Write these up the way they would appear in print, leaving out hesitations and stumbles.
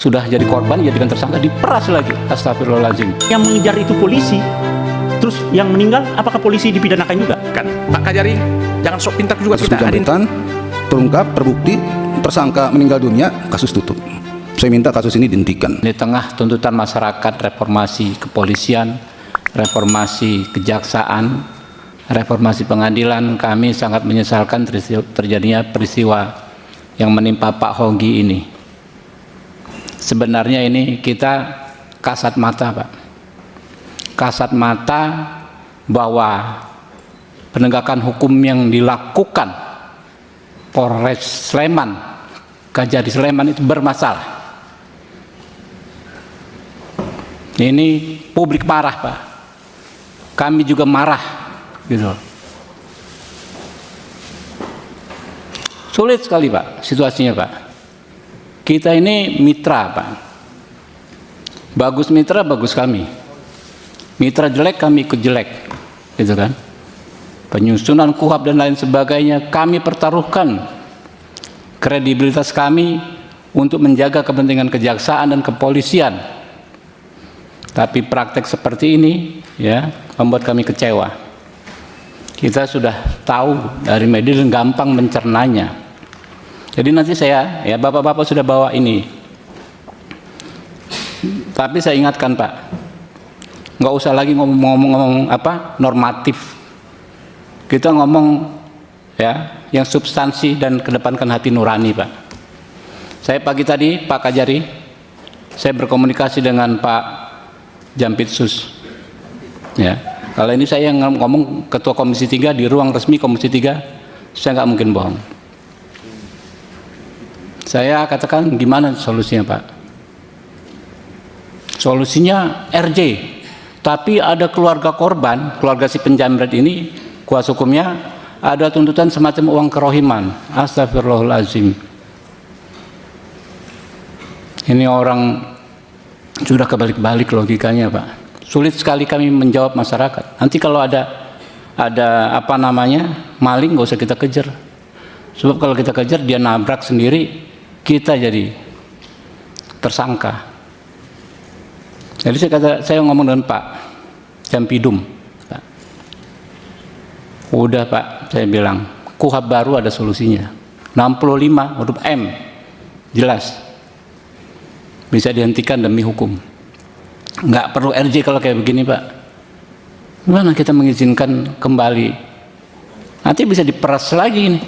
sudah jadi korban jadikan tersangka diperas lagi. Astagfirullahaladzim. Yang mengejar itu polisi, terus yang meninggal apakah polisi dipidanakan juga? Kan Pak Kajari, jangan sok pintar juga Kasus kita adin. penjamretan terungkap, terbukti, tersangka meninggal dunia, kasus tutup. Saya minta kasus ini dihentikan. Di tengah tuntutan masyarakat reformasi kepolisian, reformasi kejaksaan, reformasi pengadilan, kami sangat menyesalkan terjadinya peristiwa yang menimpa Pak Honggi ini. Sebenarnya ini kita kasat mata, Pak. Kasat mata bahwa penegakan hukum yang dilakukan Polres Sleman, Kajari Sleman itu bermasalah. Ini publik marah, Pak. Kami juga marah, gitu. Sulit sekali, Pak, situasinya, Pak. Kita ini mitra, Pak. Bagus mitra, bagus kami. Mitra jelek, kami ikut jelek, gitu kan. Penyusunan KUHP dan lain sebagainya, kami pertaruhkan kredibilitas kami untuk menjaga kepentingan kejaksaan dan kepolisian. Tapi praktek seperti ini, ya, membuat kami kecewa. Kita sudah tahu dari media dan gampang mencernanya. Jadi nanti saya, ya, bapak-bapak sudah bawa ini. Tapi saya ingatkan, Pak, nggak usah lagi ngomong apa normatif. Kita ngomong, ya, yang substansi dan kedepankan hati nurani, Pak. Saya pagi tadi, Pak Kajari, saya berkomunikasi dengan Pak Jampitsus. Ya, kalau ini saya yang ngomong Ketua Komisi 3 di ruang resmi Komisi 3, saya nggak mungkin bohong. Saya katakan gimana solusinya, Pak? Solusinya RJ, tapi ada keluarga korban, keluarga si penjamret ini, kuasa hukumnya ada tuntutan semacam uang kerohiman. Astagfirullahaladzim. Ini orang sudah kebalik-balik logikanya, Pak. Sulit sekali kami menjawab masyarakat. Nanti kalau ada apa namanya maling, nggak usah kita kejar. Sebab kalau kita kejar dia nabrak sendiri, kita jadi tersangka. Jadi saya ngomong dengan Pak Jampidum, Pak. Udah, Pak, saya bilang KUHP baru ada solusinya. 65 huruf M jelas bisa dihentikan demi hukum. Nggak perlu RJ kalau kayak begini, Pak. Gimana kita mengizinkan kembali? Nanti bisa diperas lagi ini.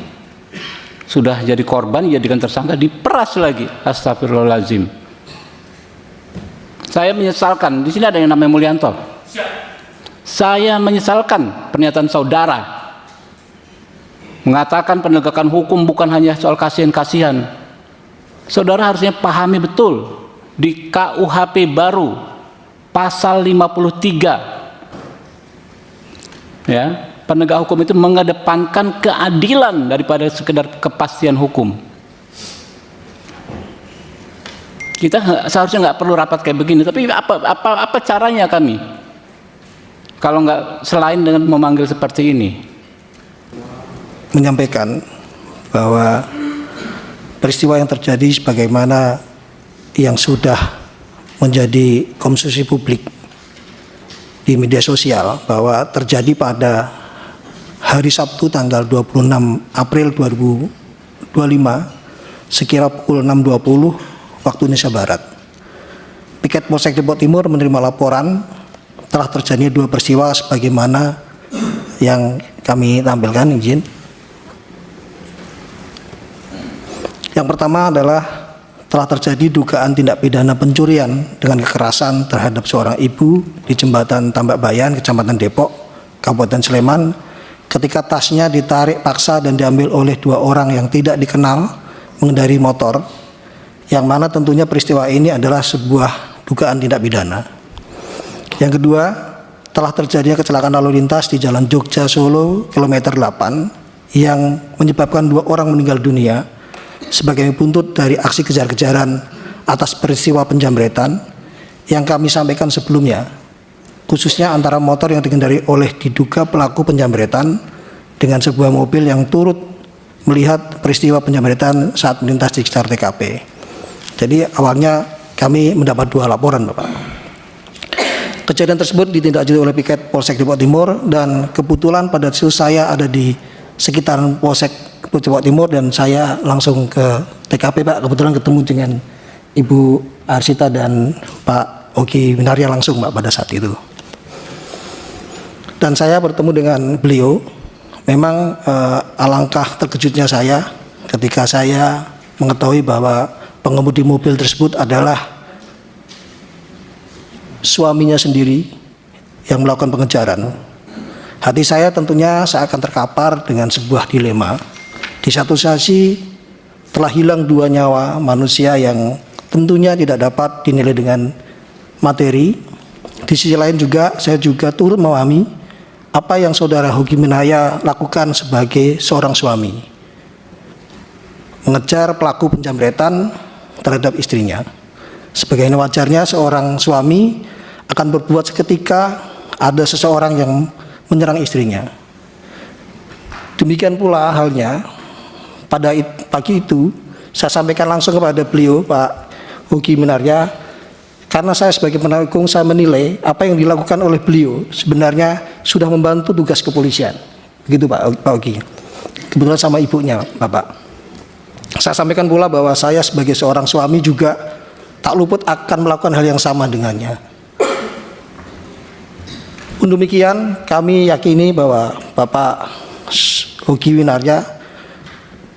Sudah jadi korban, jadikan tersangka, diperas lagi. Astagfirullahaladzim. Saya menyesalkan, di sini ada yang namanya Mulyanto. Saya menyesalkan pernyataan saudara mengatakan penegakan hukum bukan hanya soal kasihan-kasihan. Saudara harusnya pahami betul di KUHP baru pasal 53, ya, penegak hukum itu mengedepankan keadilan daripada sekedar kepastian hukum. Kita seharusnya nggak perlu rapat kayak begini, tapi apa caranya kami kalau nggak selain dengan memanggil seperti ini? Menyampaikan bahwa peristiwa yang terjadi sebagaimana yang sudah menjadi konsumsi publik di media sosial, bahwa terjadi pada hari Sabtu tanggal 26 April 2025 sekira pukul 6.20 waktu Indonesia Barat. Piket Polsek Depok Timur menerima laporan telah terjadi dua peristiwa sebagaimana yang kami tampilkan, izin. Yang pertama adalah telah terjadi dugaan tindak pidana pencurian dengan kekerasan terhadap seorang ibu di Jembatan Tambak Bayan, Kecamatan Depok, Kabupaten Sleman, ketika tasnya ditarik paksa dan diambil oleh dua orang yang tidak dikenal mengendarai motor, yang mana tentunya peristiwa ini adalah sebuah dugaan tindak pidana. Yang kedua, telah terjadinya kecelakaan lalu lintas di Jalan Jogja Solo kilometer 8 yang menyebabkan dua orang meninggal dunia sebagai buntut dari aksi kejar-kejaran atas peristiwa penjamretan yang kami sampaikan sebelumnya, khususnya antara motor yang dikendari oleh diduga pelaku penjamretan dengan sebuah mobil yang turut melihat peristiwa penjamretan saat melintas di sekitar TKP. Jadi awalnya kami mendapat 2 laporan, Bapak. Kejadian tersebut ditindaklanjuti oleh Piket Polsek Depok Timur, dan kebetulan pada saat itu saya ada di sekitaran Polsek Depok Timur dan saya langsung ke TKP, Pak. Kebetulan ketemu dengan Ibu Arsita dan Pak Oki Winarya langsung, Pak, pada saat itu. Dan saya bertemu dengan beliau. Memang alangkah terkejutnya saya ketika saya mengetahui bahwa pengemudi mobil tersebut adalah suaminya sendiri yang melakukan pengejaran. Hati saya tentunya seakan terkapar dengan sebuah dilema. Di satu sisi telah hilang 2 nyawa manusia yang tentunya tidak dapat dinilai dengan materi. Di sisi lain juga saya juga turut memahami apa yang saudara Hoki Minarya lakukan sebagai seorang suami, mengejar pelaku penjamretan terhadap istrinya. Sebagaimana wajarnya seorang suami akan berbuat seketika ada seseorang yang menyerang istrinya. Demikian pula halnya pada pagi itu saya sampaikan langsung kepada beliau, Pak Hoki Minarya, karena saya sebagai penasihat hukum saya menilai apa yang dilakukan oleh beliau sebenarnya sudah membantu tugas kepolisian. Begitu Pak Hoki. Kebetulan sama ibunya, Bapak. Saya sampaikan pula bahwa saya sebagai seorang suami juga tak luput akan melakukan hal yang sama dengannya. Pun demikian, kami yakini bahwa Bapak Hoki Winarya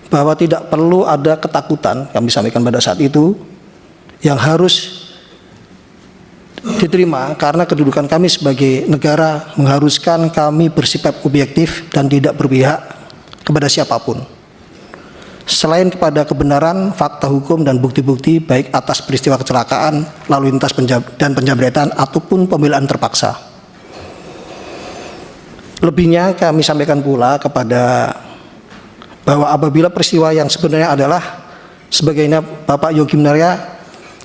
bahwa tidak perlu ada ketakutan, kami sampaikan pada saat itu, yang harus diterima karena kedudukan kami sebagai negara mengharuskan kami bersifat objektif dan tidak berpihak kepada siapapun. Selain kepada kebenaran, fakta hukum dan bukti-bukti baik atas peristiwa kecelakaan, lalu lintas dan penjamretan ataupun pembelaan terpaksa. Lebihnya kami sampaikan pula kepada bahwa apabila peristiwa yang sebenarnya adalah sebagaimana Bapak Hoki Minarya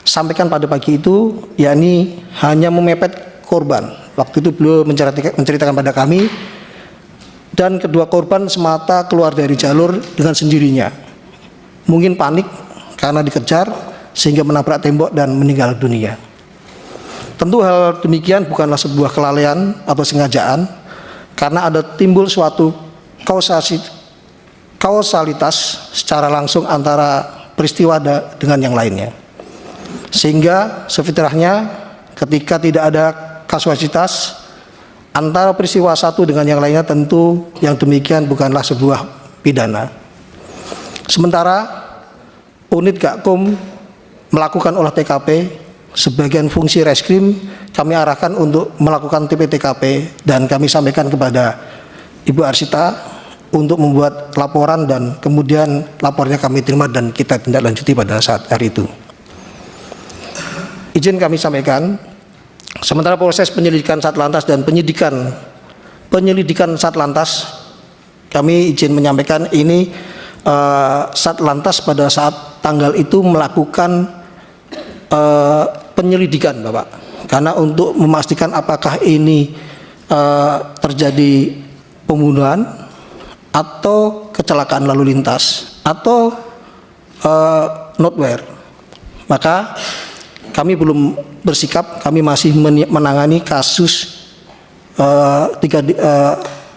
sampaikan pada pagi itu, yakni hanya memepet korban. Waktu itu beliau menceritakan pada kami, dan kedua korban semata keluar dari jalur dengan sendirinya. Mungkin panik karena dikejar sehingga menabrak tembok dan meninggal dunia. Tentu hal demikian bukanlah sebuah kelalaian atau sengajaan, karena ada timbul suatu kausalitas secara langsung antara peristiwa dengan yang lainnya. Sehingga sefitrahnya ketika tidak ada kausalitas antara peristiwa satu dengan yang lainnya, tentu yang demikian bukanlah sebuah pidana. Sementara unit Gakum melakukan olah TKP, sebagian fungsi reskrim kami arahkan untuk melakukan TP-TKP, dan kami sampaikan kepada Ibu Arsita untuk membuat laporan, dan kemudian lapornya kami terima dan kita tindak lanjuti pada saat hari itu. Izin kami sampaikan, sementara proses penyelidikan Satlantas dan penyelidikan Satlantas, kami izin menyampaikan ini Satlantas pada saat tanggal itu melakukan penyelidikan, Bapak, karena untuk memastikan apakah ini terjadi pembunuhan atau kecelakaan lalu lintas atau notwear. Maka kami belum bersikap, kami masih menangani kasus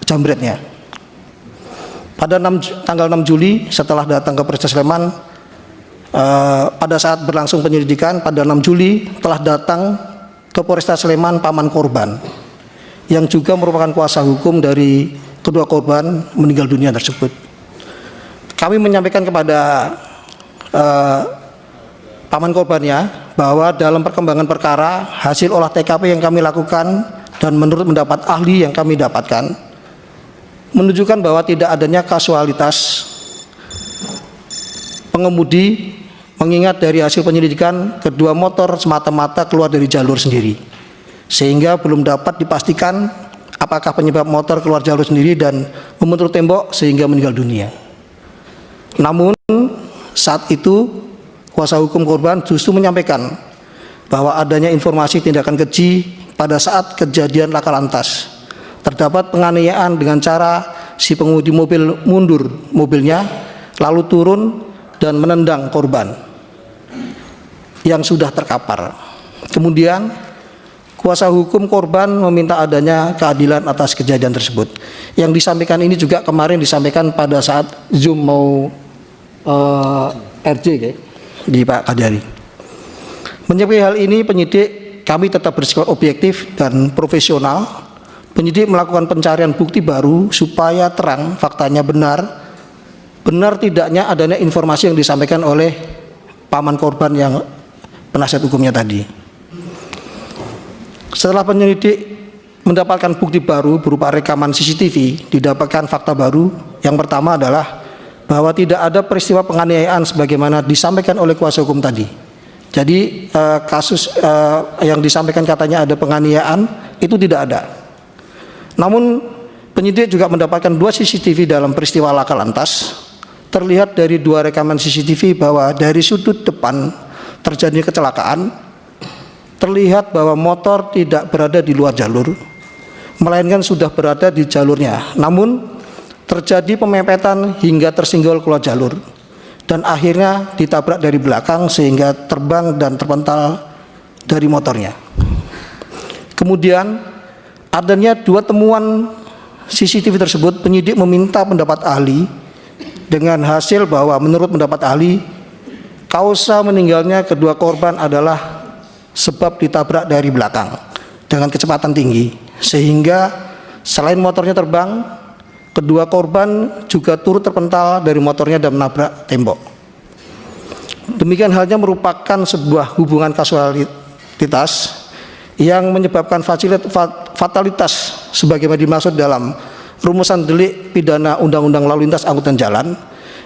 jambretnya. Pada tanggal 6 Juli setelah datang ke Polres Sleman, pada saat berlangsung penyelidikan pada 6 Juli telah datang ke Polresta Sleman paman korban yang juga merupakan kuasa hukum dari kedua korban meninggal dunia tersebut. Kami menyampaikan kepada paman korbannya bahwa dalam perkembangan perkara hasil olah TKP yang kami lakukan dan menurut pendapat ahli yang kami dapatkan menunjukkan bahwa tidak adanya kasualitas pengemudi, mengingat dari hasil penyelidikan kedua motor semata-mata keluar dari jalur sendiri, sehingga belum dapat dipastikan apakah penyebab motor keluar jalur sendiri dan membentur tembok sehingga meninggal dunia. Namun saat itu kuasa hukum korban justru menyampaikan bahwa adanya informasi tindakan keji pada saat kejadian laka lantas. Terdapat penganiayaan dengan cara si pengemudi mobil mundur mobilnya lalu turun dan menendang korban. yang sudah terkapar. Kemudian kuasa hukum korban meminta adanya keadilan atas kejadian tersebut. Yang disampaikan ini juga kemarin disampaikan pada saat Zoom mau RJ di Pak Kajari. Menyikapi hal ini, penyidik kami tetap bersifat objektif dan profesional. Penyidik melakukan pencarian bukti baru supaya terang faktanya benar tidaknya adanya informasi yang disampaikan oleh paman korban yang penasihat hukumnya tadi. Setelah penyelidik mendapatkan bukti baru berupa rekaman CCTV, didapatkan fakta baru. Yang pertama adalah bahwa tidak ada peristiwa penganiayaan sebagaimana disampaikan oleh kuasa hukum tadi. Jadi kasus yang disampaikan katanya ada penganiayaan itu tidak ada. Namun penyidik juga mendapatkan 2 CCTV dalam peristiwa laka lantas. Terlihat dari 2 rekaman CCTV bahwa dari sudut depan terjadi kecelakaan, terlihat bahwa motor tidak berada di luar jalur, melainkan sudah berada di jalurnya. Namun terjadi pemepetan hingga tersinggol keluar jalur dan akhirnya ditabrak dari belakang sehingga terbang dan terpental dari motornya. Kemudian adanya 2 temuan CCTV tersebut, penyidik meminta pendapat ahli dengan hasil bahwa menurut pendapat ahli kausa meninggalnya kedua korban adalah sebab ditabrak dari belakang dengan kecepatan tinggi, sehingga selain motornya terbang, kedua korban juga turut terpental dari motornya dan menabrak tembok. Demikian halnya merupakan sebuah hubungan kausalitas yang menyebabkan fatalitas sebagaimana dimaksud dalam rumusan delik pidana Undang-Undang Lalu Lintas Angkutan Jalan,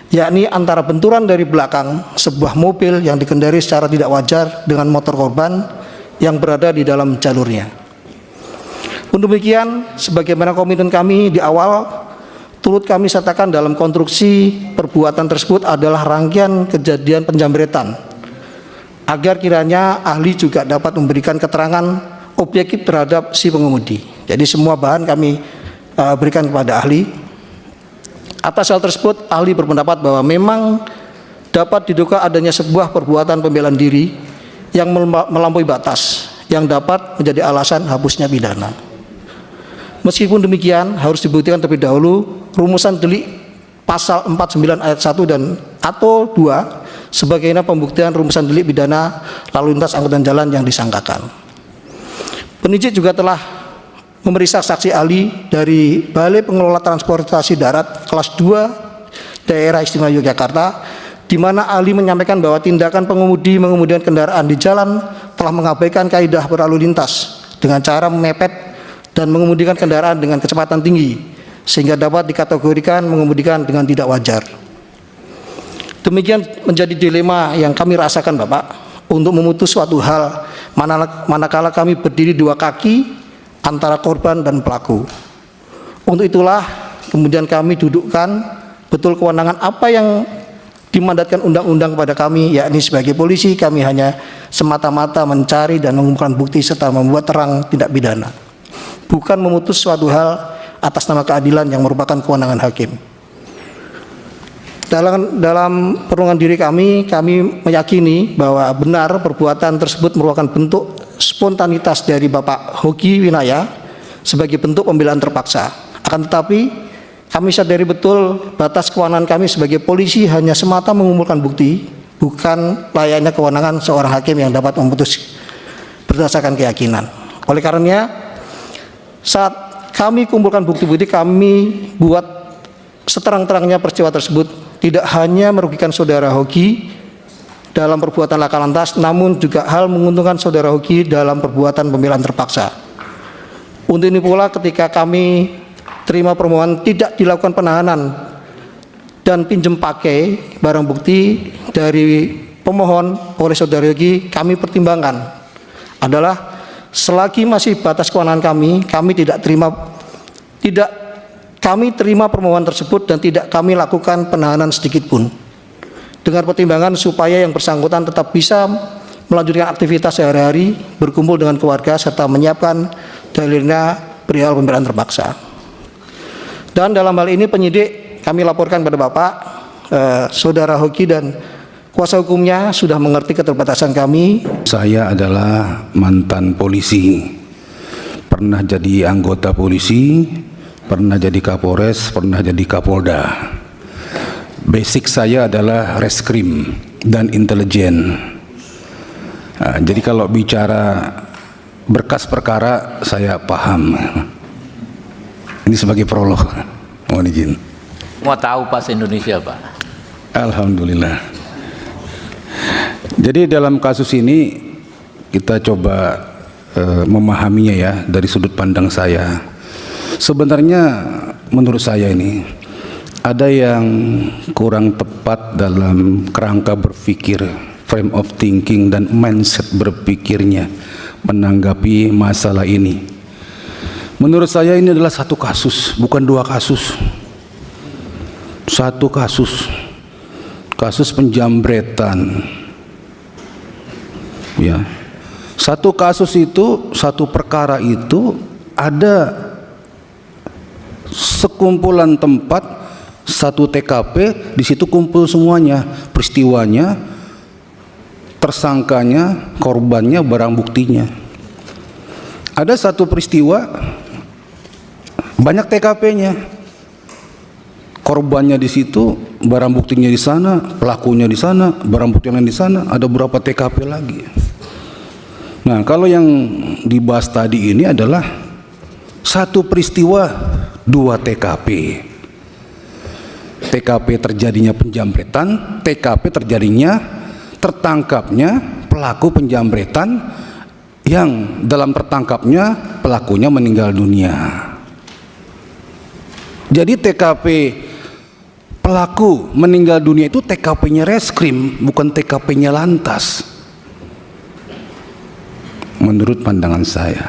yakni antara benturan dari belakang sebuah mobil yang dikendari secara tidak wajar dengan motor korban yang berada di dalam jalurnya. Untuk demikian, sebagaimana komitmen kami di awal, turut kami sertakan dalam konstruksi perbuatan tersebut adalah rangkaian kejadian penjamretan, agar kiranya ahli juga dapat memberikan keterangan objektif terhadap si pengemudi. Jadi semua bahan kami berikan kepada ahli. Atas hal tersebut, ahli berpendapat bahwa memang dapat diduga adanya sebuah perbuatan pembelaan diri yang melampaui batas yang dapat menjadi alasan hapusnya pidana. Meskipun demikian, harus dibuktikan terlebih dahulu rumusan delik pasal 49 ayat 1 dan atau 2 sebagaimana pembuktian rumusan delik pidana lalu lintas angkutan jalan yang disangkakan. Penyidik juga telah memeriksa saksi ahli dari Balai Pengelola Transportasi Darat kelas 2 Daerah Istimewa Yogyakarta, di mana ahli menyampaikan bahwa tindakan pengemudi mengemudikan kendaraan di jalan telah mengabaikan kaidah berlalu lintas dengan cara memepet dan mengemudikan kendaraan dengan kecepatan tinggi sehingga dapat dikategorikan mengemudikan dengan tidak wajar. Demikian menjadi dilema yang kami rasakan Bapak untuk memutus suatu hal manakala kami berdiri 2 kaki antara korban dan pelaku. Untuk itulah kemudian kami dudukkan betul kewenangan apa yang dimandatkan undang-undang kepada kami, yakni sebagai polisi kami hanya semata-mata mencari dan mengumpulkan bukti serta membuat terang tindak pidana, bukan memutus suatu hal atas nama keadilan yang merupakan kewenangan hakim. Dalam perundungan diri kami meyakini bahwa benar perbuatan tersebut merupakan bentuk spontanitas dari Bapak Hoki Winaya sebagai bentuk pembelaan terpaksa. Akan tetapi kami sadari betul batas kewenangan kami sebagai polisi hanya semata mengumpulkan bukti, bukan layaknya kewenangan seorang hakim yang dapat memutus berdasarkan keyakinan. Oleh karenanya, saat kami kumpulkan bukti-bukti, kami buat seterang-terangnya peristiwa tersebut tidak hanya merugikan saudara Hoki dalam perbuatan laka lantas, namun juga hal menguntungkan saudara Hoki dalam perbuatan pembelaan terpaksa. Untuk ini pula ketika kami terima permohonan tidak dilakukan penahanan dan pinjam pakai barang bukti dari pemohon oleh saudara Hoki, kami pertimbangkan adalah selagi masih batas kewenangan kami terima permohonan tersebut dan tidak kami lakukan penahanan sedikit pun, dengan pertimbangan supaya yang bersangkutan tetap bisa melanjutkan aktivitas sehari-hari, berkumpul dengan keluarga serta menyiapkan dalilnya perihal pembelaan terpaksa. Dan dalam hal ini penyidik kami laporkan pada Bapak, saudara Hoki dan Kuasa hukumnya sudah mengerti keterbatasan kami. Saya adalah mantan polisi, pernah jadi anggota polisi, pernah jadi Kapolres, pernah jadi Kapolda. Basic saya adalah reskrim dan intelijen. Nah, jadi kalau bicara berkas perkara saya paham. Ini sebagai prolog, mohon izin. Mau tahu pas Indonesia, Pak? Alhamdulillah. Jadi dalam kasus ini kita coba memahaminya ya dari sudut pandang saya. Sebenarnya menurut saya ini ada yang kurang tepat dalam kerangka berpikir, frame of thinking dan mindset berpikirnya menanggapi masalah ini. Menurut saya ini adalah satu kasus, bukan dua kasus. Satu kasus. Kasus penjambretan. Ya. Satu kasus itu, satu perkara itu ada sekumpulan tempat, satu TKP, di situ kumpul semuanya, peristiwanya, tersangkanya, korbannya, barang buktinya. Ada satu peristiwa, banyak TKP-nya, korbannya di situ, barang buktinya di sana, pelakunya di sana, barang bukti lain di sana, ada berapa TKP lagi. Nah, kalau yang dibahas tadi ini adalah satu peristiwa, dua TKP. TKP terjadinya penjambretan, TKP terjadinya tertangkapnya pelaku penjambretan yang dalam tertangkapnya pelakunya meninggal dunia. Jadi TKP pelaku meninggal dunia itu TKP-nya reskrim, bukan TKP-nya lantas. Menurut pandangan saya.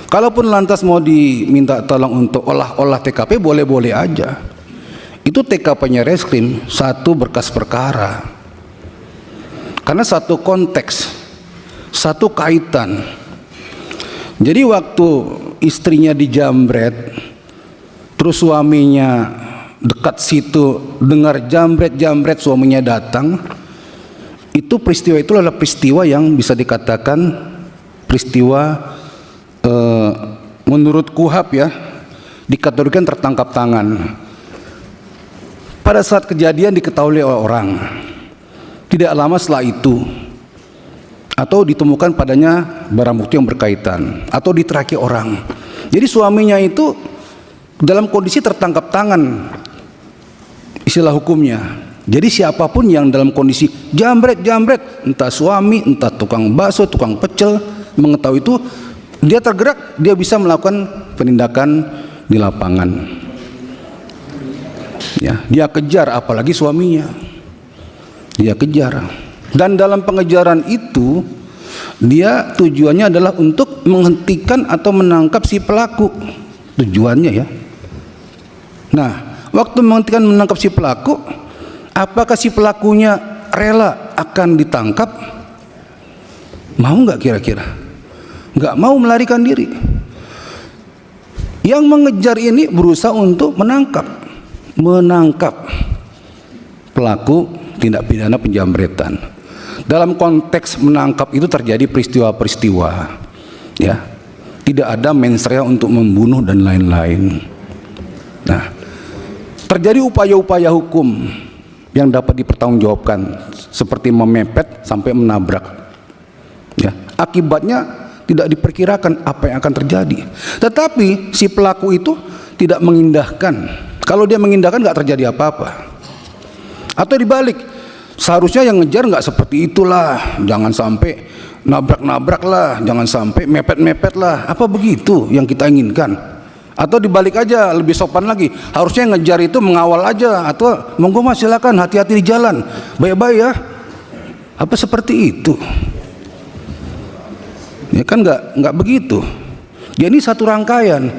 Kalaupun lantas mau diminta tolong untuk olah TKP, boleh-boleh aja. Itu TKP-nya reskrim, satu berkas perkara. Karena satu konteks, satu kaitan. Jadi waktu istrinya dijambret, terus suaminya dekat situ dengar jambret, suaminya datang, itu peristiwa itu adalah peristiwa yang bisa dikatakan peristiwa menurut KUHAP ya, dikategorikan tertangkap tangan. Pada saat kejadian diketahui oleh orang, tidak lama setelah itu, atau ditemukan padanya barang bukti yang berkaitan, atau diteraki orang. Jadi suaminya itu dalam kondisi tertangkap tangan, istilah hukumnya. Jadi siapapun yang dalam kondisi jambret, entah suami, entah tukang bakso, tukang pecel, mengetahui itu, dia tergerak, dia bisa melakukan penindakan di lapangan. Ya, dia kejar, apalagi suaminya. Dia kejar. Dan dalam pengejaran itu, dia tujuannya adalah untuk menghentikan atau menangkap si pelaku. Tujuannya ya. Nah, waktu menghentikan menangkap si pelaku, apakah si pelakunya rela akan ditangkap? Mau nggak kira-kira? Nggak mau melarikan diri. Yang mengejar ini berusaha untuk menangkap pelaku tindak pidana penjambretan. Dalam konteks menangkap itu terjadi peristiwa-peristiwa, ya, tidak ada mens rea untuk membunuh dan lain-lain. Nah, terjadi upaya-upaya hukum yang dapat dipertanggungjawabkan seperti memepet sampai menabrak. Ya, akibatnya tidak diperkirakan apa yang akan terjadi. Tetapi si pelaku itu tidak mengindahkan. Kalau dia mengindahkan nggak terjadi apa-apa. Atau dibalik, seharusnya yang ngejar nggak seperti itulah. Jangan sampai nabrak-nabrak lah, jangan sampai mepet-mepet lah. Apa begitu yang kita inginkan? Atau dibalik aja, lebih sopan lagi. Harusnya yang ngejar itu mengawal aja, atau monggo mas silakan, hati-hati di jalan, baik-baik ya. Apa seperti itu? Ya kan nggak begitu. Jadi satu rangkaian.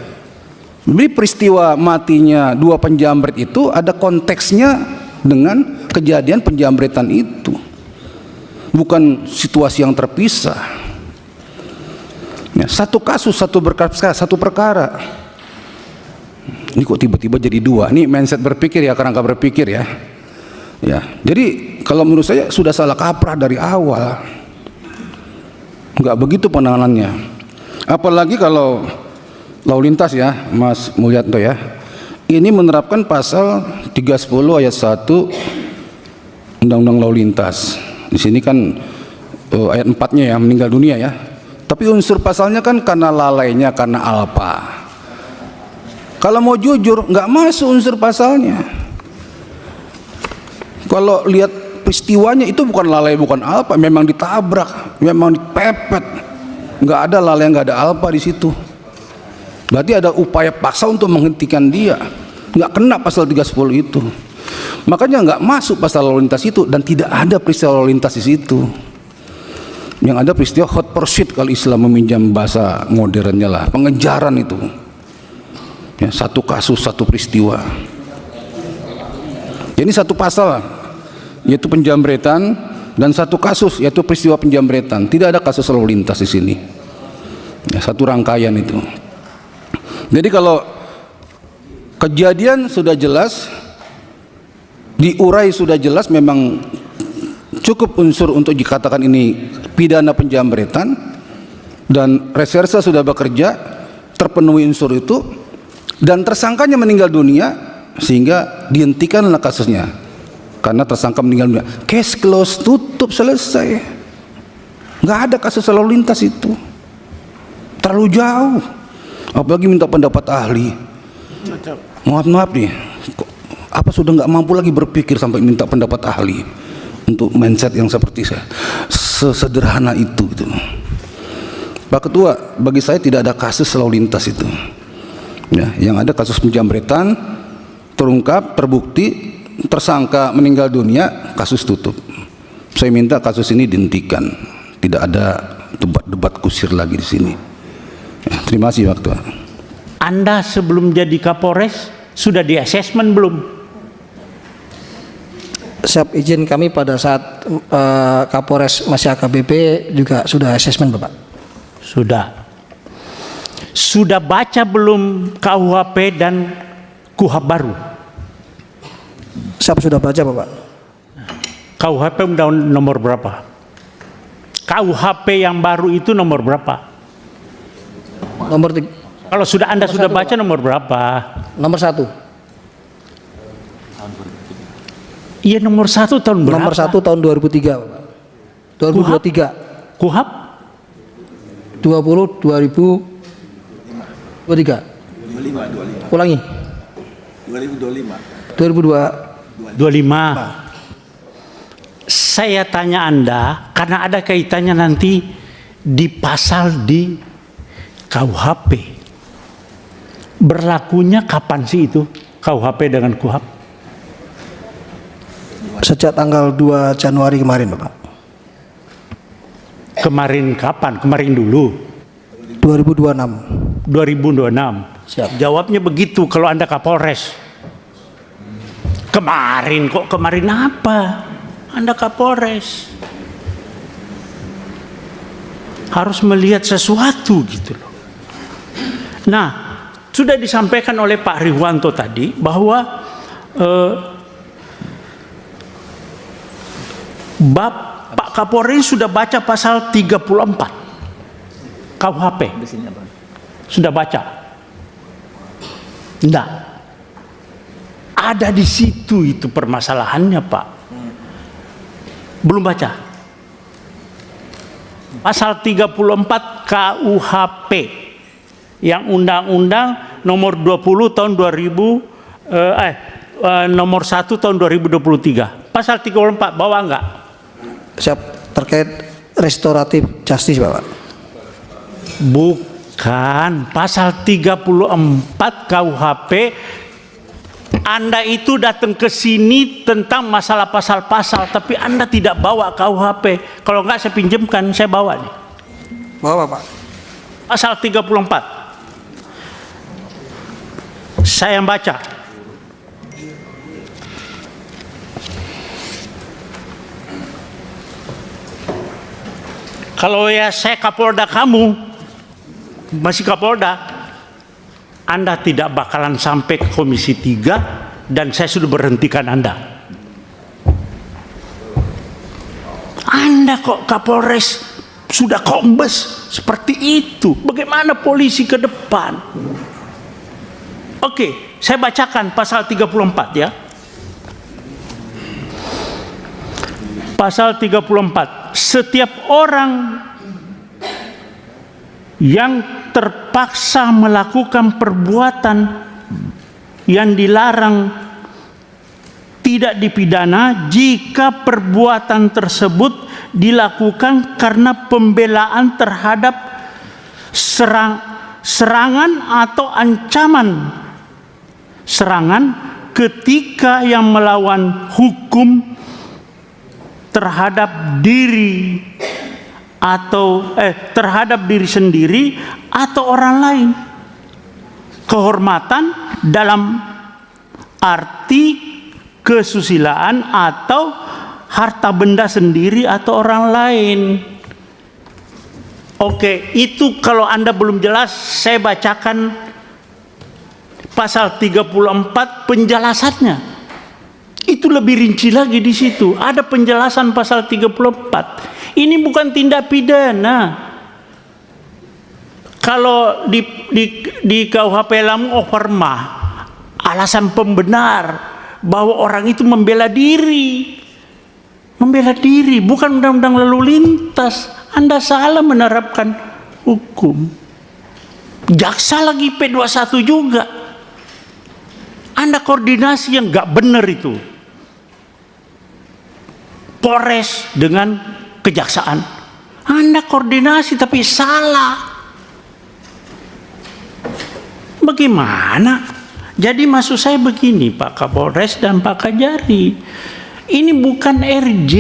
Jadi peristiwa matinya dua penjambret itu ada konteksnya dengan kejadian penjambretan itu, bukan situasi yang terpisah. Ya, satu kasus, satu berkas, satu perkara. Ini kok tiba-tiba jadi dua? Ini mindset berpikir ya, kerangka berpikir ya. Ya, jadi kalau menurut saya sudah salah kaprah dari awal. Nggak begitu penanganannya. Apalagi kalau lalu lintas ya, Mas Mulyanto ya. Ini menerapkan pasal 310 ayat 1 Undang-Undang Lalu Lintas. Di sini kan ayat 4-nya ya, meninggal dunia ya. Tapi unsur pasalnya kan karena lalainya, karena alpa. Kalau mau jujur, nggak masuk unsur pasalnya. Kalau lihat peristiwanya itu bukan lalai, bukan alpa, memang ditabrak, memang dipepet. Nggak ada lalai, nggak ada alpa di situ. Berarti ada upaya paksa untuk menghentikan dia. Nggak kena pasal 310 itu. Makanya nggak masuk pasal lalu lintas itu, dan tidak ada peristiwa lalu lintas di situ. Yang ada peristiwa hot pursuit kalau Islam meminjam bahasa modernnya lah, pengejaran itu. Ya, satu kasus, satu peristiwa. Ini satu pasal, yaitu penjambretan, dan satu kasus, yaitu peristiwa penjambretan. Tidak ada kasus lalu lintas di sini. Ya, satu rangkaian itu. Jadi kalau kejadian sudah jelas, diurai sudah jelas, memang cukup unsur untuk dikatakan ini pidana penjambretan, dan reserse sudah bekerja, terpenuhi unsur itu, dan tersangkanya meninggal dunia, sehingga dihentikanlah kasusnya karena tersangka meninggal dunia. Case close, tutup, selesai. Nggak ada kasus lalu lintas itu, terlalu jauh. Apalagi minta pendapat ahli. Maaf nih, apa sudah nggak mampu lagi berpikir sampai minta pendapat ahli untuk mindset yang seperti saya, sesederhana itu gitu. Pak Ketua, bagi saya tidak ada kasus lalu lintas itu. Ya, yang ada kasus penjambretan, terungkap, terbukti, tersangka meninggal dunia, kasus tutup. Saya minta kasus ini dihentikan, tidak ada debat-debat kusir lagi di sini. Ya, terima kasih Pak Ketua. Anda sebelum jadi Kapolres sudah di assessment belum? Siap, izin kami pada saat Kapolres masih AKBP juga sudah asesmen Bapak. Sudah. Sudah baca belum KUHP dan KUHP baru? Siap, sudah baca Bapak. KUHP undang nomor berapa? KUHP yang baru itu nomor berapa? Nomor Kalau sudah Anda sudah baca nomor berapa? nomor 1. Iya, nomor 1 tahun berapa? Nomor 1 tahun 2003 Bapak. 2023. KUHP 2023. Ulangi. 2025. 25. Saya tanya Anda karena ada kaitannya nanti di pasal di KUHP. Berlakunya kapan sih itu KUHP dengan KUHP? Sejak tanggal 2 Januari kemarin Bapak. Kemarin kapan? Kemarin dulu. 2026. 2026. Siap. Jawabnya begitu kalau Anda Kapolres. Kemarin kok, kemarin apa? Anda Kapolres. Harus melihat sesuatu gitu loh. Nah, sudah disampaikan oleh Pak Riwanto tadi bahwa Pak Kapolri sudah baca pasal 34 KUHP. Sudah baca? Enggak. Ada di situ itu permasalahannya, Pak. Belum baca. Pasal 34 KUHP yang Undang-Undang nomor 20 tahun 2000 nomor 1 tahun 2023. Pasal 34 bawa enggak? Siap, terkait restoratif justice Bapak. Bukan, pasal 34 KUHP. Anda itu datang ke sini tentang masalah pasal-pasal, tapi Anda tidak bawa KUHP. Kalau enggak saya pinjamkan, saya bawa nih. Bawa Bapak. Pasal 34. Saya yang baca. Kalau ya saya Kapolda kamu, masih Kapolda, Anda tidak bakalan sampai ke Komisi 3 dan saya sudah berhentikan Anda. Anda kok Kapolres sudah kombes seperti itu. Bagaimana polisi ke depan? Oke, saya bacakan pasal 34 ya. Pasal 34. Setiap orang yang terpaksa melakukan perbuatan yang dilarang tidak dipidana jika perbuatan tersebut dilakukan karena pembelaan terhadap serangan atau ancaman serangan ketika yang melawan hukum terhadap diri atau terhadap diri sendiri atau orang lain. Kehormatan dalam arti kesusilaan atau harta benda sendiri atau orang lain. Oke, itu kalau Anda belum jelas, saya bacakan pasal 34 penjelasannya. Itu lebih rinci lagi di situ. Ada penjelasan pasal 34. Ini bukan tindak pidana. Kalau di KUHP Lamu Orma, alasan pembenar bahwa orang itu membela diri. Membela diri, bukan undang-undang lalu lintas. Anda salah menerapkan hukum. Jaksa lagi P21 juga. Anda koordinasi yang gak benar itu. Polres dengan kejaksaan. Anda koordinasi tapi salah. Bagaimana? Jadi maksud saya begini Pak Kapolres dan Pak Kajari. Ini bukan RJ.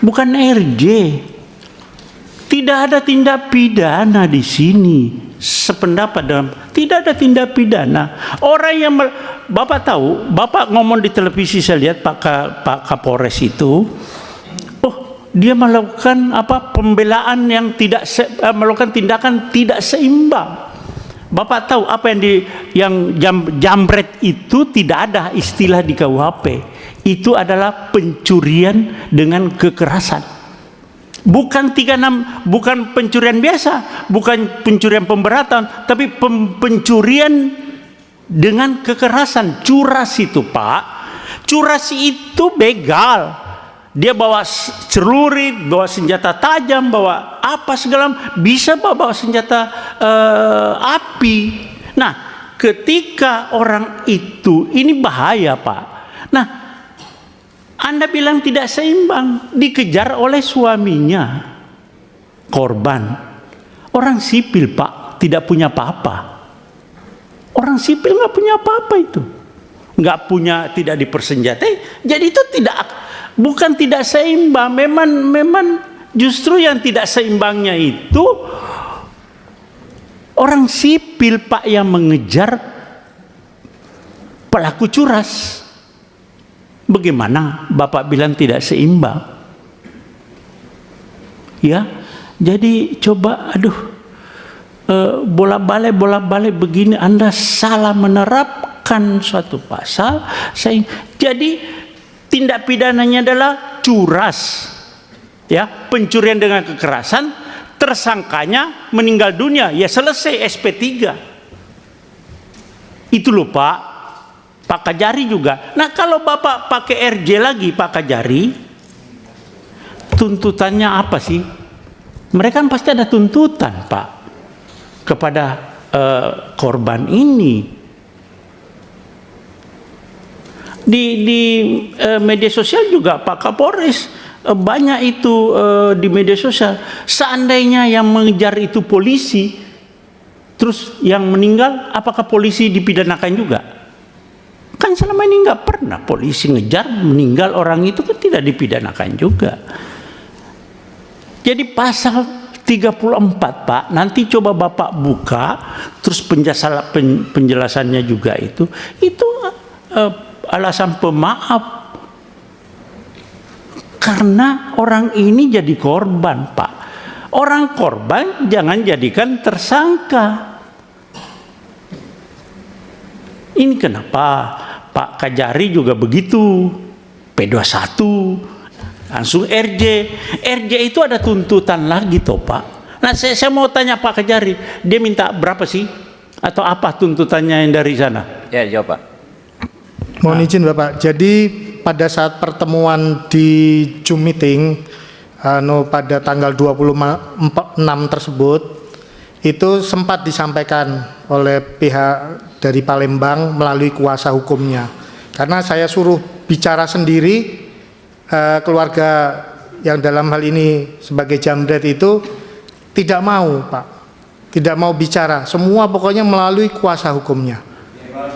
Bukan RJ. Tidak ada tindak pidana di sini. Sependapat dalam tidak ada tindak pidana. Orang yang Bapak tahu, Bapak ngomong di televisi saya lihat Pak Kapolres itu, oh dia melakukan pembelaan yang tidak melakukan tindakan tidak seimbang. Bapak tahu apa yang jambret itu tidak ada istilah di KUHP. Itu adalah pencurian dengan kekerasan. Bukan 36, bukan pencurian biasa, bukan pencurian pemberatan, tapi pencurian dengan kekerasan. Curas itu Pak, curas itu begal. Dia bawa celurit, bawa senjata tajam, bawa apa segala, bisa bawa senjata api. Nah, ketika orang itu, ini bahaya Pak. Nah, Anda bilang tidak seimbang, dikejar oleh suaminya, korban. Orang sipil Pak, tidak punya apa-apa. Orang sipil nggak punya apa-apa itu, nggak punya, tidak dipersenjatai. Jadi itu bukan tidak seimbang. Memang justru yang tidak seimbangnya itu orang sipil Pak yang mengejar pelaku curas. Bagaimana Bapak bilang tidak seimbang? Ya, jadi coba, bolak-balik begini, Anda salah menerapkan suatu pasal. Jadi tindak pidananya adalah curas, ya, pencurian dengan kekerasan. Tersangkanya meninggal dunia, ya selesai SP3. Itu loh Pak Kajari juga. Nah kalau Bapak pakai RJ lagi Pak Kajari, tuntutannya apa sih? Mereka kan pasti ada tuntutan Pak kepada korban ini. Di media sosial juga Pak Kapolres banyak itu di media sosial. Seandainya yang mengejar itu polisi, terus yang meninggal, apakah polisi dipidanakan juga? Kan selama ini nggak pernah polisi ngejar meninggal orang itu, kan tidak dipidanakan juga. Jadi pasal 34 Pak, nanti coba Bapak buka, terus penjelasannya juga itu alasan pemaaf. Karena orang ini jadi korban Pak. Orang korban jangan jadikan tersangka. Ini kenapa Pak Kajari juga begitu, P21. langsung RJ. RJ itu ada tuntutan lagi toh Pak. Nah saya mau tanya Pak Kajari, dia minta berapa sih? Atau apa tuntutannya yang dari sana? Ya, jawab Pak. Mohon izin Bapak, jadi pada saat pertemuan di Zoom meeting pada tanggal 26 tersebut, itu sempat disampaikan oleh pihak dari Palembang melalui kuasa hukumnya. Karena saya suruh bicara sendiri, keluarga yang dalam hal ini sebagai jambret itu tidak mau Pak, tidak mau bicara, semua pokoknya melalui kuasa hukumnya.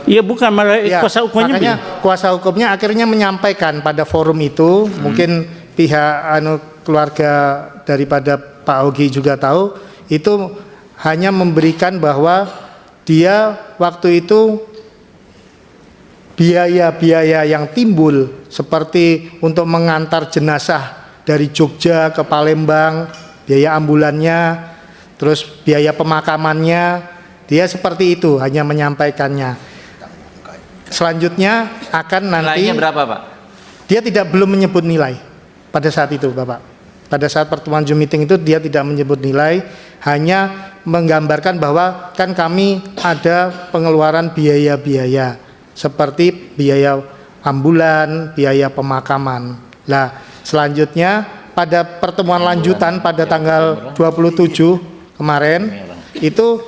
Iya bukan melalui Ya, kuasa hukumnya. makanya kuasa hukumnya akhirnya menyampaikan pada forum itu, mungkin pihak keluarga daripada Pak Ogi juga tahu, itu hanya memberikan bahwa dia waktu itu biaya-biaya yang timbul seperti untuk mengantar jenazah dari Jogja ke Palembang, biaya ambulannya, terus biaya pemakamannya, dia seperti itu hanya menyampaikannya. Selanjutnya akan nanti Nilainya berapa Pak? dia belum menyebut nilai pada saat itu Bapak. Pada saat pertemuan Zoom meeting itu dia tidak menyebut nilai, hanya menggambarkan bahwa kan kami ada pengeluaran biaya-biaya seperti biaya ambulan, biaya pemakaman. Nah, selanjutnya pada pertemuan lanjutan pada tanggal 27 kemarin itu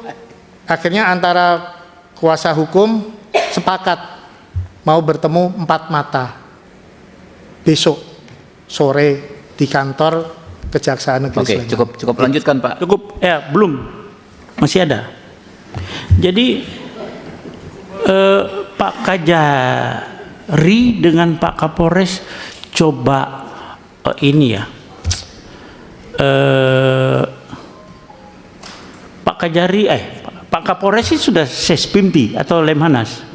akhirnya antara kuasa hukum sepakat mau bertemu 4 mata besok sore di kantor Kejaksaan Negeri Oke, Sleman. cukup lanjutkan Pak. Cukup, ya belum, masih ada. Jadi Pak Kajari dengan Pak Kapolres coba ini ya, Pak Kajari, Pak Kapolres ini sudah Sespimti atau Lemhanas?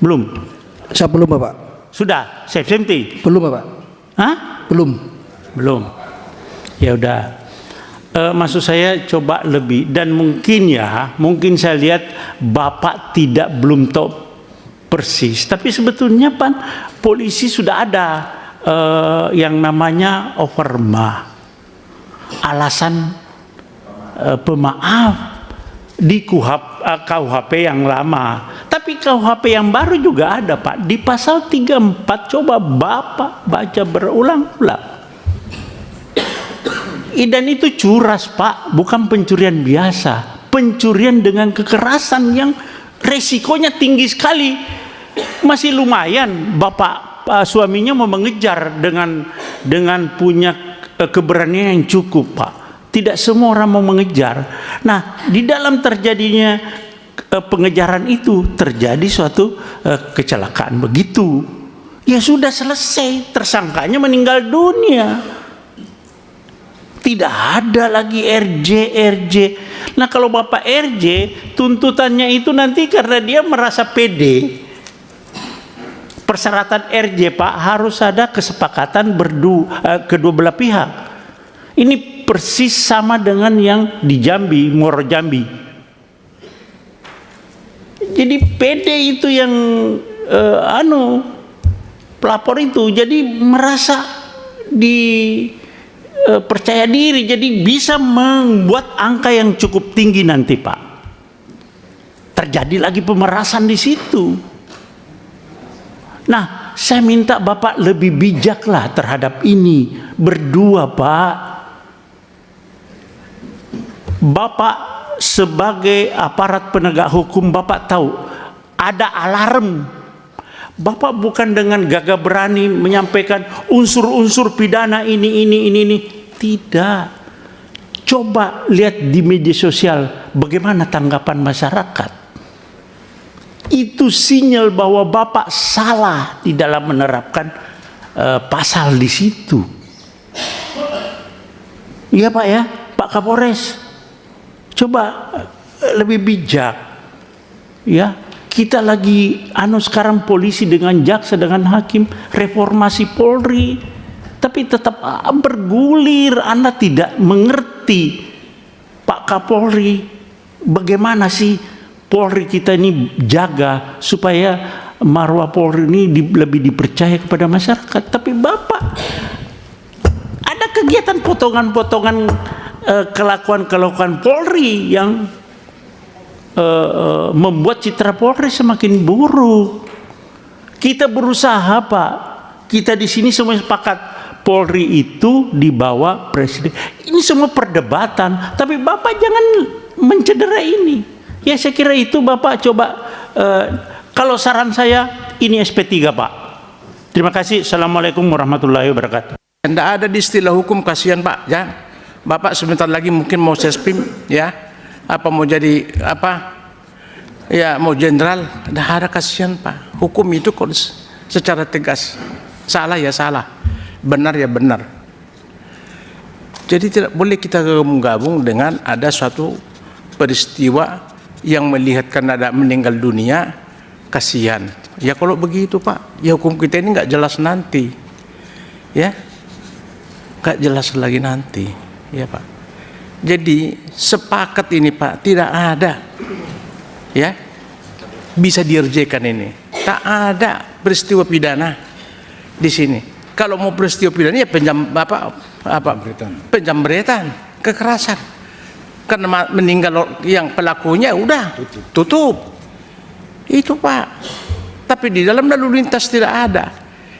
Belum? Saya belum Bapak. Sudah Sespimti? Belum Bapak. Hah? Belum. Belum. Ya udah. Maksud saya coba lebih, dan mungkin saya lihat Bapak belum tahu persis, tapi sebetulnya polisi sudah ada yang namanya overma, alasan pemaaf di KUHP yang lama, tapi KUHP yang baru juga ada Pak, di pasal 34. Coba Bapak baca berulang-ulang. Dan itu curas Pak, bukan pencurian biasa, pencurian dengan kekerasan yang resikonya tinggi sekali. Masih lumayan Bapak suaminya mau mengejar dengan punya keberanian yang cukup Pak. Tidak semua orang mau mengejar. Nah, di dalam terjadinya pengejaran itu terjadi suatu kecelakaan begitu. Ya sudah selesai, tersangkanya meninggal dunia. Tidak ada lagi RJ. Nah kalau Bapak RJ, tuntutannya itu nanti karena dia merasa pede. Persyaratan RJ Pak harus ada kesepakatan kedua belah pihak. Ini persis sama dengan yang di Jambi, Muaro Jambi. Jadi pede itu yang pelapor itu, jadi merasa percaya diri, jadi bisa membuat angka yang cukup tinggi nanti Pak. Terjadi lagi pemerasan di situ. Nah, saya minta Bapak lebih bijaklah terhadap ini berdua Pak. Bapak sebagai aparat penegak hukum, Bapak tahu ada alarm. Bapak bukan dengan gagah berani menyampaikan unsur-unsur pidana ini. Tidak. Coba lihat di media sosial bagaimana tanggapan masyarakat. Itu sinyal bahwa Bapak salah di dalam menerapkan pasal di situ. Iya Pak ya, Pak Kapolres. Coba lebih bijak. Ya. Kita lagi sekarang polisi dengan jaksa dengan hakim, reformasi Polri. Tapi tetap bergulir, Anda tidak mengerti Pak Kapolri bagaimana sih Polri kita ini jaga supaya marwah Polri ini lebih dipercaya kepada masyarakat. Tapi Bapak ada kegiatan potongan-potongan kelakuan-kelakuan Polri yang membuat citra Polri semakin buruk. Kita berusaha, Pak. Kita di sini semua sepakat Polri itu di bawah presiden. Ini semua perdebatan, tapi Bapak jangan mencederai ini. Ya saya kira itu Bapak coba. Kalau saran saya ini SP3, Pak. Terima kasih. Assalamualaikum warahmatullahi wabarakatuh. Tidak ada di istilah hukum, kasihan Pak. Ya, Bapak sebentar lagi mungkin mau sespim, ya, apa mau jadi apa, ya mau jenderal. Tidak ada, kasihan Pak. Hukum itu kok secara tegas, salah ya salah, benar ya benar. Jadi tidak boleh kita gabung dengan ada suatu peristiwa yang melihatkan ada meninggal dunia, kasihan. Ya kalau begitu Pak, ya hukum kita ini nggak jelas nanti, ya. Gak jelas lagi nanti, ya Pak. Jadi sepakat ini Pak, tidak ada, ya, bisa dirjekan ini. Tak ada peristiwa pidana di sini. Kalau mau peristiwa pidana ya penjamretan, kekerasan. Karena meninggal yang pelakunya udah tutup. Itu Pak. Tapi di dalam lalu lintas tidak ada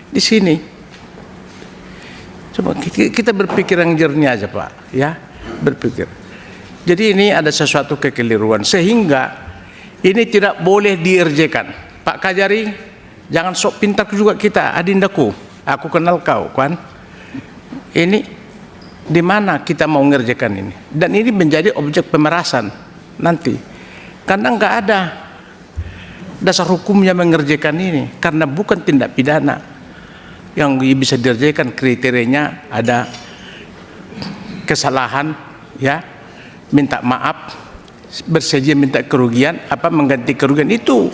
di sini. Coba kita berpikir yang jernih aja Pak, ya, berpikir. Jadi ini ada sesuatu kekeliruan sehingga ini tidak boleh diirjekan. Pak Kajari, jangan sok pintar juga kita, adindaku. Aku kenal kau kan. Ini di mana kita mau ngerjakan ini? Dan ini menjadi objek pemerasan nanti. Karena nggak ada dasar hukumnya mengerjakan ini, karena bukan tindak pidana. Yang bisa dikerjakan kriterianya ada kesalahan, ya, minta maaf, bersedia minta kerugian, apa mengganti kerugian, itu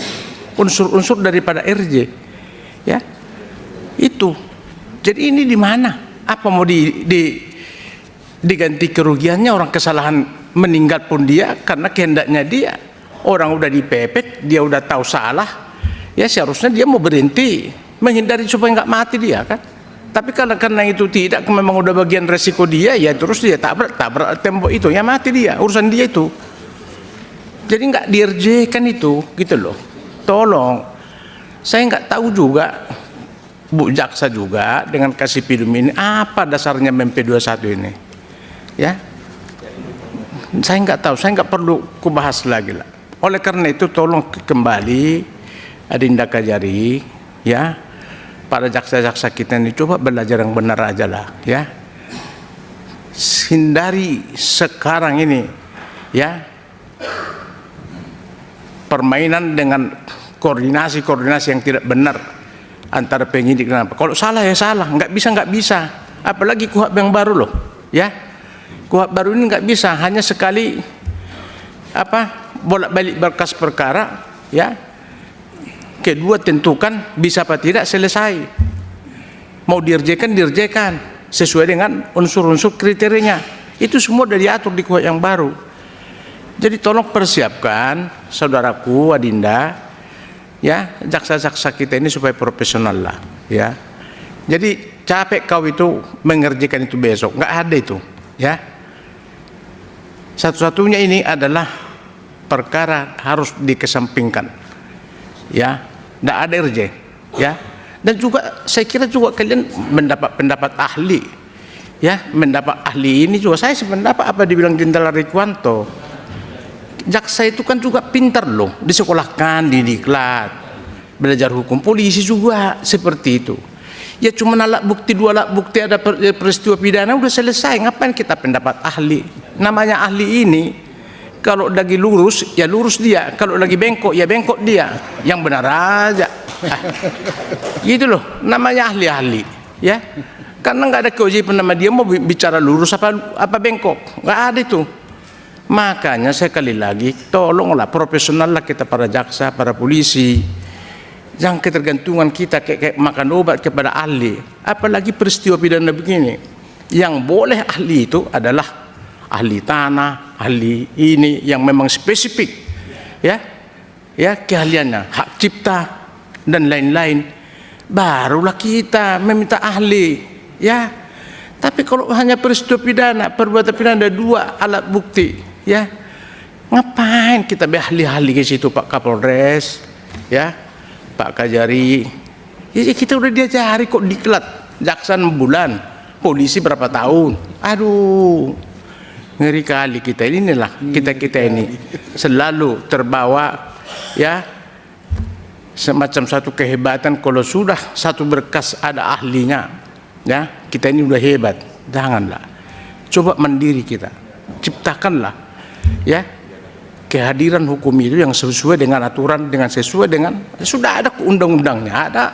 unsur-unsur daripada RJ, ya, itu. Jadi ini di mana? Apa mau diganti kerugiannya? Orang kesalahan meninggal pun dia karena kehendaknya dia. Orang udah dipepet, dia udah tahu salah, ya seharusnya dia mau berhenti. Menghindari supaya nggak mati dia kan. Tapi karena itu tidak, memang udah bagian resiko dia, ya terus dia tabrak tembok itu, ya mati dia, urusan dia itu. Jadi nggak dirjekan itu, gitu loh. Tolong, saya nggak tahu juga, Bu Jaksa juga dengan kasih pidum ini apa dasarnya MP21 ini, ya. Saya nggak tahu, saya nggak perlu kubahas lagi lah. Oleh karena itu tolong kembali Adinda Kajari, ya. Para jaksa-jaksa kita ini coba belajar yang benar aja lah, ya. Hindari sekarang ini, ya, permainan dengan koordinasi yang tidak benar antara penyidik dan apa. Kalau salah ya salah, nggak bisa. Apalagi KUHP yang baru loh, ya. KUHP baru ini nggak bisa, hanya sekali apa bolak-balik berkas perkara, ya. Kedua tentukan bisa apa tidak, selesai. Mau dirjekan sesuai dengan unsur-unsur kriterianya. Itu semua sudah diatur di KUHP yang baru. Jadi tolong persiapkan saudaraku Adinda, ya, jaksa-jaksa kita ini supaya profesional lah, ya. Jadi capek kau itu mengerjakan itu besok, nggak ada itu, ya. Satu-satunya ini adalah perkara harus dikesampingkan, ya. Tidak ada RJ, ya. Dan juga saya kira juga kalian mendapat pendapat ahli, ya, mendapat ahli ini juga saya sependapat apa dibilang Jenderal Rikuanto. Jaksa itu kan juga pintar loh, disekolahkan, didiklat, belajar hukum. Polisi juga seperti itu. Ya cuma dua alat bukti ada peristiwa pidana udah selesai. Ngapain kita pendapat ahli? Namanya ahli ini kalau lagi lurus, ya lurus dia. Kalau lagi bengkok, ya bengkok dia. Yang benar aja. Gitu loh, namanya ahli-ahli, ya. Karena nggak ada kewajiban nama dia mau bicara lurus apa bengkok, nggak ada itu. Makanya sekali lagi, tolonglah profesional lah kita para jaksa, para polisi. Jangan ketergantungan kita kayak makan obat kepada ahli. Apalagi peristiwa pidana begini, yang boleh ahli itu adalah ahli tanah, ahli ini yang memang spesifik, ya, keahliannya, hak cipta dan lain-lain. Barulah kita meminta ahli, ya. Tapi kalau hanya peristiwa pidana, perbuatan pidana ada 2 alat bukti, ya ngapain kita berahli-ahli ke situ, Pak Kapolres, ya Pak Kajari, ya kita udah diajari kok diklat, jaksa 6 bulan, polisi berapa tahun, aduh ngeri kali kita inilah kita ini selalu terbawa, ya semacam satu kehebatan kalau sudah satu berkas ada ahlinya. Ya, kita ini udah hebat. Janganlah. Coba mandiri kita. Ciptakanlah ya kehadiran hukum itu yang sesuai dengan aturan, dengan sesuai dengan sudah ada undang-undangnya, ada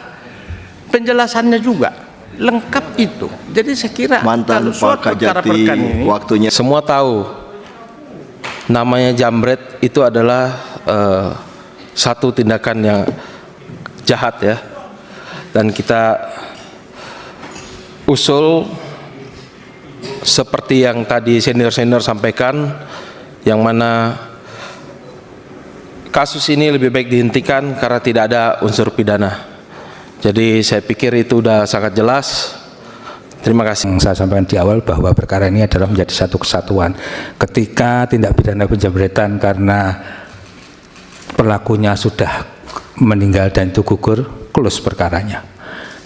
penjelasannya juga. Lengkap itu. Jadi saya kira mantan Pak Kajati, waktunya. Semua tahu namanya jambret itu adalah satu tindakan yang jahat ya, dan kita usul seperti yang tadi senior-senior sampaikan, yang mana kasus ini lebih baik dihentikan karena tidak ada unsur pidana. Jadi saya pikir itu sudah sangat jelas. Terima kasih. Saya sampaikan di awal bahwa perkara ini adalah menjadi satu kesatuan. Ketika tindak pidana penjambretan karena pelakunya sudah meninggal dan itu gugur, close perkaranya.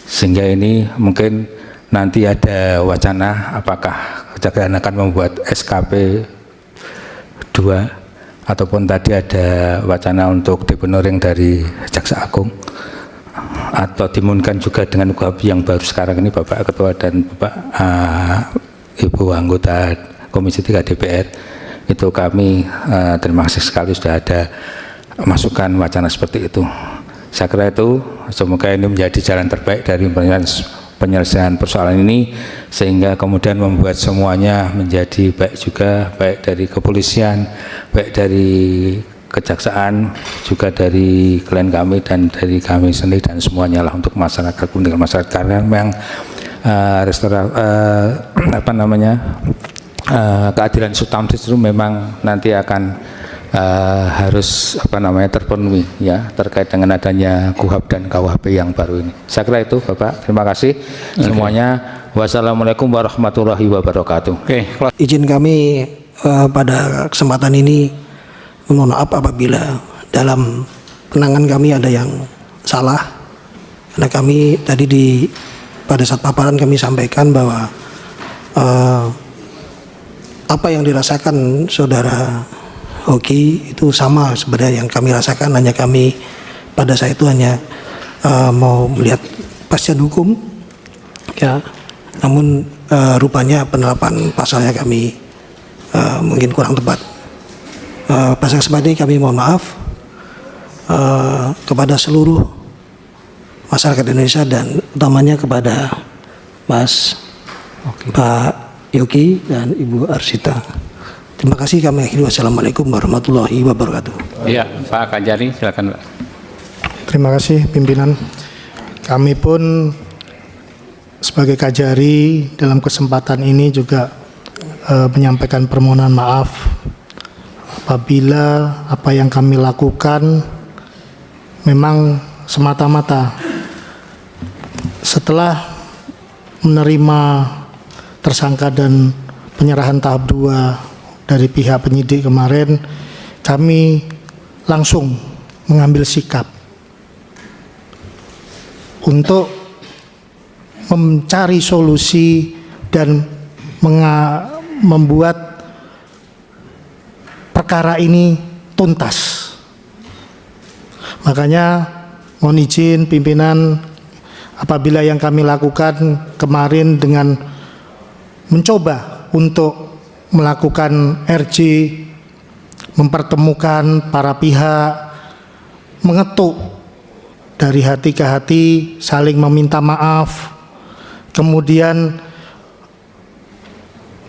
Sehingga ini mungkin nanti ada wacana apakah Kejaksaan akan membuat SKP 2 ataupun tadi ada wacana untuk deponering dari Jaksa Agung, atau dimungkinkan juga dengan KUHP yang baru sekarang ini Bapak Ketua dan Bapak Ibu anggota Komisi 3 DPR itu kami terima kasih sekali sudah ada masukan wacana seperti itu. Saya kira itu semoga ini menjadi jalan terbaik dari penyelesaian persoalan ini, sehingga kemudian membuat semuanya menjadi baik juga, baik dari kepolisian, baik dari kejaksaan, juga dari klien kami dan dari kami sendiri dan semuanya lah untuk masyarakat, dengan masyarakat, karena memang keadilan substantif itu memang nanti akan harus terpenuhi ya terkait dengan adanya KUHP dan KUHP yang baru ini. Saya kira itu Bapak. Terima kasih semuanya. Wassalamualaikum warahmatullahi wabarakatuh. Izin kami pada kesempatan ini mohon maaf apabila dalam penanganan kami ada yang salah, karena kami tadi pada saat paparan kami sampaikan bahwa apa yang dirasakan saudara Hoki itu sama sebenarnya yang kami rasakan, hanya kami pada saat itu hanya mau melihat kepastian hukum ya, namun rupanya penerapan pasalnya kami mungkin kurang tepat. Pada kesempatan ini kami mohon maaf kepada seluruh masyarakat Indonesia dan utamanya kepada Mas Pak Yogi dan Ibu Arsita. Terima kasih, kami akhiri. Wassalamualaikum warahmatullahi wabarakatuh. Iya, Pak Kajari, silakan Pak. Terima kasih pimpinan. Kami pun sebagai Kajari dalam kesempatan ini juga menyampaikan permohonan maaf apabila apa yang kami lakukan memang semata-mata setelah menerima tersangka dan penyerahan tahap 2 dari pihak penyidik kemarin, kami langsung mengambil sikap untuk mencari solusi dan membuat perkara ini tuntas. Makanya mohon izin pimpinan, apabila yang kami lakukan kemarin dengan mencoba untuk melakukan RJ, mempertemukan para pihak, mengetuk dari hati ke hati, saling meminta maaf, kemudian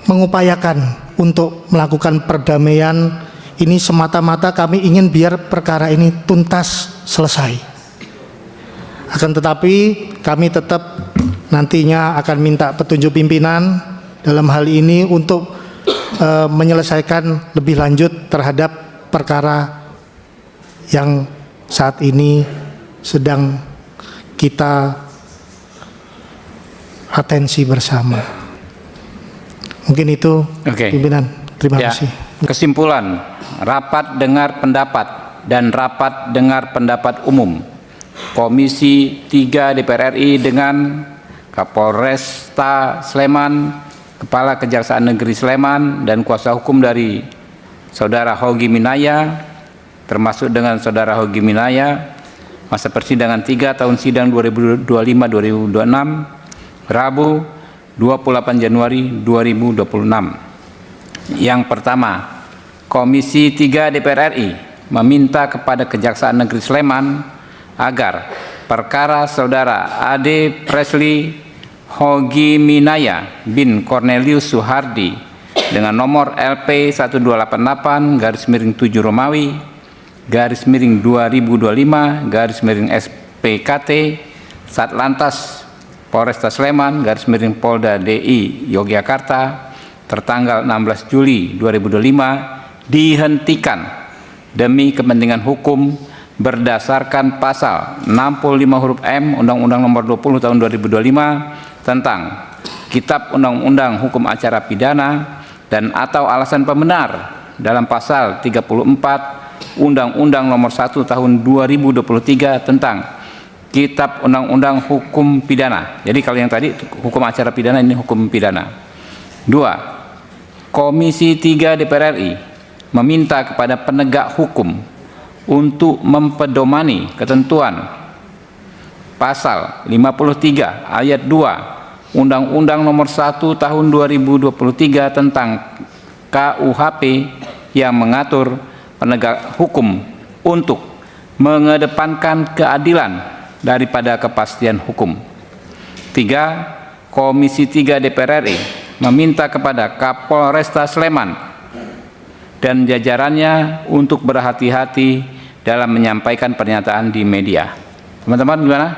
mengupayakan untuk melakukan perdamaian, ini semata-mata kami ingin biar perkara ini tuntas selesai. Akan tetapi kami tetap nantinya akan minta petunjuk pimpinan dalam hal ini untuk menyelesaikan lebih lanjut terhadap perkara yang saat ini sedang kita atensi bersama. Mungkin itu Oke. pimpinan. Terima Ya, kasih. kesimpulan, rapat dengar pendapat dan rapat dengar pendapat umum Komisi 3 DPR RI dengan Kapolresta Sleman, Kepala Kejaksaan Negeri Sleman, dan kuasa hukum dari Saudara Hogi Minaya, termasuk dengan Saudara Hogi Minaya, masa persidangan 3 tahun sidang 2025-2026, Rabu 28 Januari 2026. Yang pertama, Komisi 3 DPR RI meminta kepada Kejaksaan Negeri Sleman agar perkara Saudara Ade Presley Hogi Minaya bin Cornelius Suhardi dengan nomor LP 1288-7 Romawi _2025 SPKT Satlantas Polresta Sleman _Polda DI Yogyakarta tertanggal 16 Juli 2025 dihentikan demi kepentingan hukum berdasarkan pasal 65 huruf M Undang-Undang Nomor 20 Tahun 2025 tentang Kitab Undang-Undang Hukum Acara Pidana dan atau alasan pembenar dalam pasal 34 Undang-Undang Nomor 1 Tahun 2023 tentang Kitab Undang-Undang Hukum Pidana. Jadi kalau yang tadi hukum acara pidana, ini hukum pidana. 2. Komisi 3 DPR RI meminta kepada penegak hukum untuk mempedomani ketentuan pasal 53 ayat 2 Undang-Undang Nomor 1 Tahun 2023 tentang KUHP yang mengatur penegak hukum untuk mengedepankan keadilan daripada kepastian hukum. 3. Komisi 3 DPR RI meminta kepada Kapolresta Sleman dan jajarannya untuk berhati-hati dalam menyampaikan pernyataan di media. Teman-teman gimana?